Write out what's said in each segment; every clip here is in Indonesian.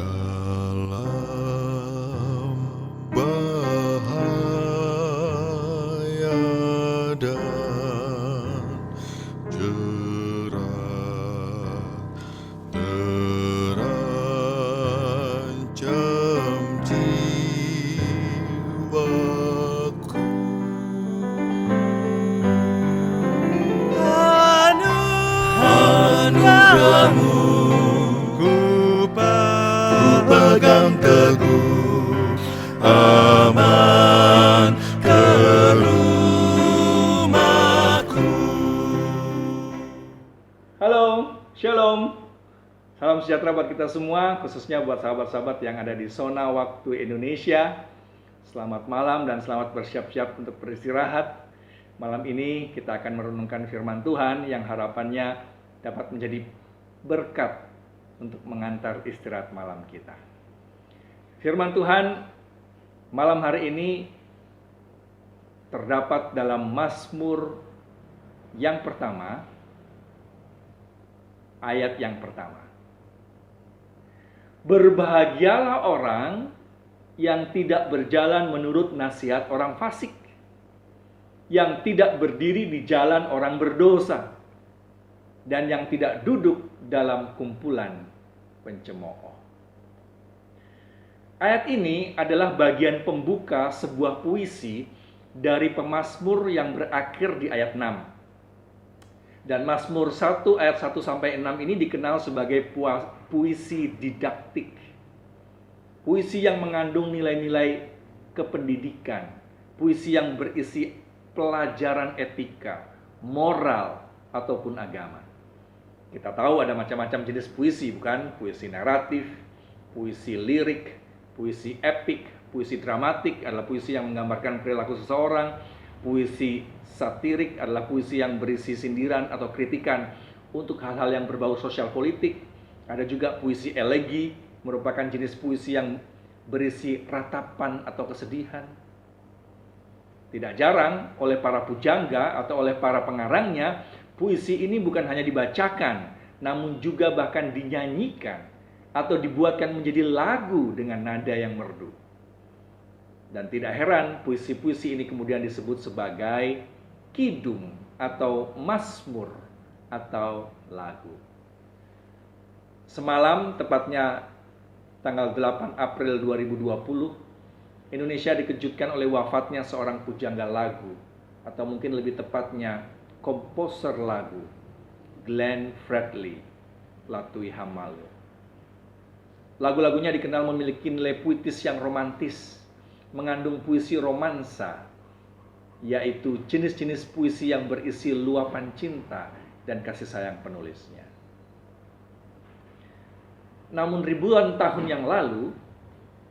Dalam bahaya dan jerat terancam jiwaku. Anugerahmu ku pegang teguh, aman ke rumahku. Halo, Shalom. Salam sejahtera buat kita semua, khususnya buat sahabat-sahabat yang ada di zona waktu Indonesia. Selamat malam dan selamat bersiap-siap untuk beristirahat. Malam ini kita akan merenungkan firman Tuhan yang harapannya dapat menjadi berkat untuk mengantar istirahat malam kita. Firman Tuhan malam hari ini terdapat dalam Mazmur yang pertama, ayat yang pertama. Berbahagialah orang yang tidak berjalan menurut nasihat orang fasik, yang tidak berdiri di jalan orang berdosa, dan yang tidak duduk dalam kumpulan pencemooh. Ayat ini adalah bagian pembuka sebuah puisi dari pemazmur yang berakhir di ayat 6. Dan Mazmur 1 ayat 1 sampai 6 ini dikenal sebagai puisi didaktik. Puisi yang mengandung nilai-nilai kependidikan, puisi yang berisi pelajaran etika, moral, ataupun agama. Kita tahu ada macam-macam jenis puisi, bukan? Puisi naratif, puisi lirik, puisi epik, puisi dramatik adalah puisi yang menggambarkan perilaku seseorang. Puisi satirik adalah puisi yang berisi sindiran atau kritikan untuk hal-hal yang berbau sosial politik. Ada juga puisi elegi, merupakan jenis puisi yang berisi ratapan atau kesedihan. Tidak jarang oleh para pujangga atau oleh para pengarangnya, puisi ini bukan hanya dibacakan, namun juga bahkan dinyanyikan atau dibuatkan menjadi lagu dengan nada yang merdu. Dan tidak heran puisi-puisi ini kemudian disebut sebagai kidung atau mazmur atau lagu. Semalam, tepatnya tanggal 8 April 2020, Indonesia dikejutkan oleh wafatnya seorang pujangga lagu, atau mungkin lebih tepatnya komposer lagu, Glenn Fredly Latuihamalu. Lagu-lagunya dikenal memiliki nilai puitis yang romantis, mengandung puisi romansa, yaitu jenis-jenis puisi yang berisi luapan cinta dan kasih sayang penulisnya. Namun ribuan tahun yang lalu,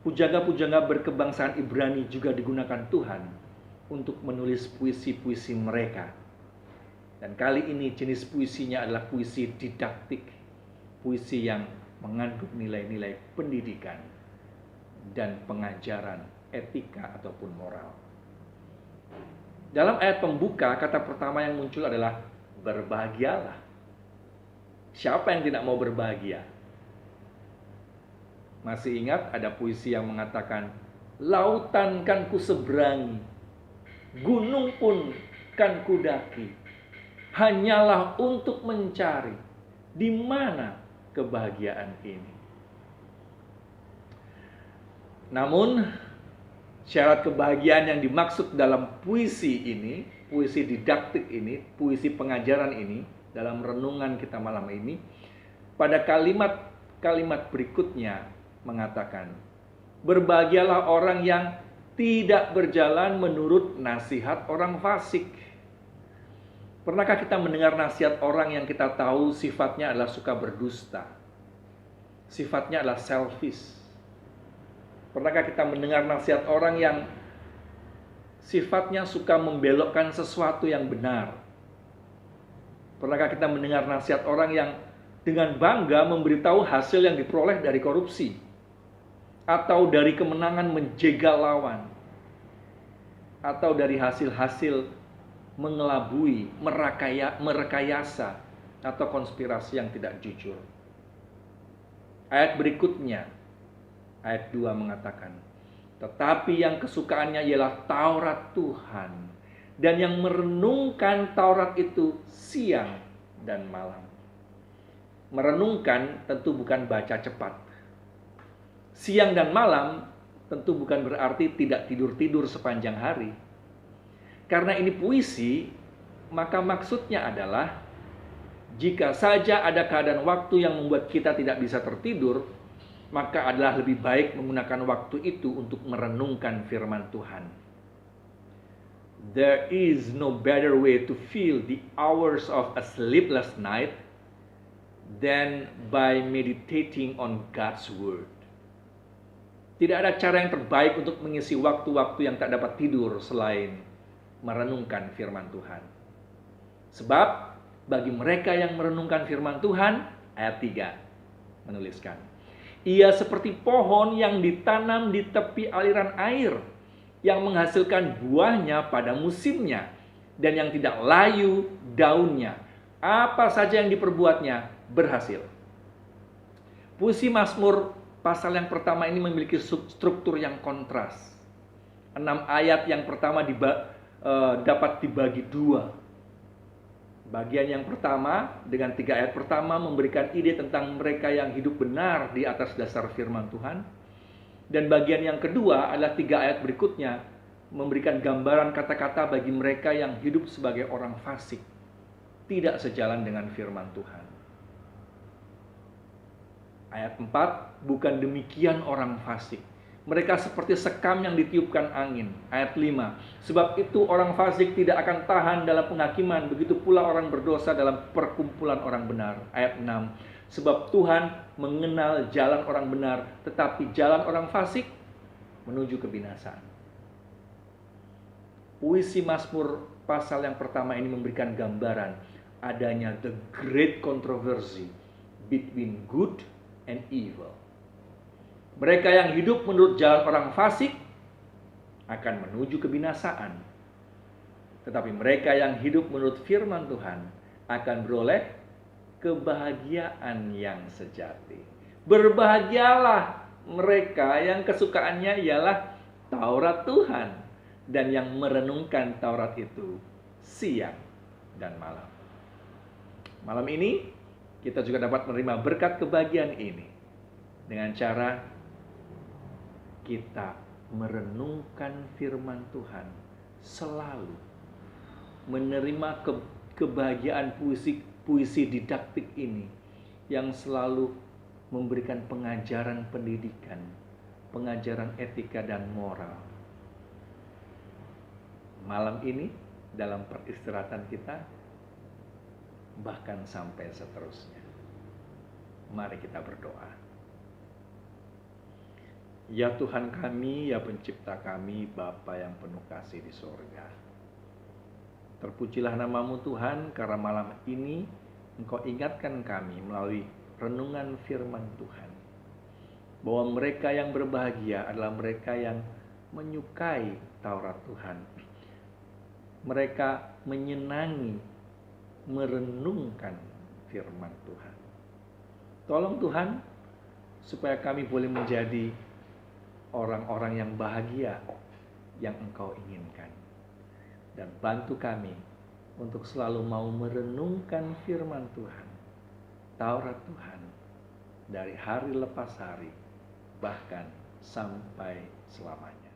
pujangga-pujangga berkebangsaan Ibrani juga digunakan Tuhan untuk menulis puisi-puisi mereka. Dan kali ini jenis puisinya adalah puisi didaktik, puisi yang mengandung nilai-nilai pendidikan dan pengajaran etika ataupun moral. Dalam ayat pembuka, kata pertama yang muncul adalah berbahagialah. Siapa yang tidak mau berbahagia? Masih ingat ada puisi yang mengatakan, lautan kan ku seberangi, gunung pun kan ku daki, hanyalah untuk mencari di mana kebahagiaan ini. Namun syarat kebahagiaan yang dimaksud dalam puisi ini, puisi didaktik ini, puisi pengajaran ini, dalam renungan kita malam ini, pada kalimat berikutnya mengatakan, berbahagialah orang yang tidak berjalan menurut nasihat orang fasik. Pernahkah kita mendengar nasihat orang yang kita tahu sifatnya adalah suka berdusta, sifatnya adalah selfish? Pernahkah kita mendengar nasihat orang yang sifatnya suka membelokkan sesuatu yang benar? Pernahkah kita mendengar nasihat orang yang dengan bangga memberitahu hasil yang diperoleh dari korupsi, atau dari kemenangan menjegal lawan, atau dari hasil-hasil mengelabui, merekayasa, atau konspirasi yang tidak jujur? Ayat berikutnya Ayat 2 mengatakan, tetapi yang kesukaannya ialah Taurat Tuhan, dan yang merenungkan Taurat itu siang dan malam. Merenungkan tentu bukan baca cepat. Siang dan malam tentu bukan berarti tidak tidur-tidur sepanjang hari. Karena ini puisi, maka maksudnya adalah jika saja ada keadaan waktu yang membuat kita tidak bisa tertidur, maka adalah lebih baik menggunakan waktu itu untuk merenungkan firman Tuhan. There is no better way to fill the hours of a sleepless night than by meditating on God's word. Tidak ada cara yang terbaik untuk mengisi waktu-waktu yang tak dapat tidur selain merenungkan firman Tuhan. Sebab bagi mereka yang merenungkan firman Tuhan, ayat 3 menuliskan, ia seperti pohon yang ditanam di tepi aliran air, yang menghasilkan buahnya pada musimnya, dan yang tidak layu daunnya. Apa saja yang diperbuatnya berhasil. Puisi Mazmur pasal yang pertama ini memiliki struktur yang kontras. 6 ayat yang pertama dapat dibagi 2. Bagian yang pertama dengan 3 ayat pertama memberikan ide tentang mereka yang hidup benar di atas dasar firman Tuhan. Dan bagian yang kedua adalah 3 ayat berikutnya memberikan gambaran kata-kata bagi mereka yang hidup sebagai orang fasik, tidak sejalan dengan firman Tuhan. Ayat 4, bukan demikian orang fasik. Mereka seperti sekam yang ditiupkan angin. Ayat 5, sebab itu orang fasik tidak akan tahan dalam penghakiman, begitu pula orang berdosa dalam perkumpulan orang benar. Ayat 6, sebab Tuhan mengenal jalan orang benar, tetapi jalan orang fasik menuju kebinasaan. Puisi Mazmur pasal yang pertama ini memberikan gambaran adanya the great controversy between good and evil. Mereka yang hidup menurut jalan orang fasik akan menuju kebinasaan. Tetapi mereka yang hidup menurut firman Tuhan akan beroleh kebahagiaan yang sejati. Berbahagialah mereka yang kesukaannya ialah Taurat Tuhan, dan yang merenungkan Taurat itu siang dan malam. Malam ini kita juga dapat menerima berkat kebahagiaan ini dengan cara kita merenungkan firman Tuhan, selalu menerima kebahagiaan puisi didaktik ini yang selalu memberikan pengajaran pendidikan, pengajaran etika dan moral. Malam ini dalam peristirahatan kita, bahkan sampai seterusnya. Mari kita berdoa. Ya Tuhan kami, ya pencipta kami, Bapa yang penuh kasih di sorga. Terpujilah namamu Tuhan, karena malam ini Engkau ingatkan kami melalui renungan firman Tuhan, bahwa mereka yang berbahagia adalah mereka yang menyukai Taurat Tuhan. Mereka menyenangi, merenungkan firman Tuhan. Tolong Tuhan, supaya kami boleh menjadi orang-orang yang bahagia yang Engkau inginkan. Dan bantu kami untuk selalu mau merenungkan firman Tuhan, Taurat Tuhan, dari hari lepas hari, bahkan sampai selamanya.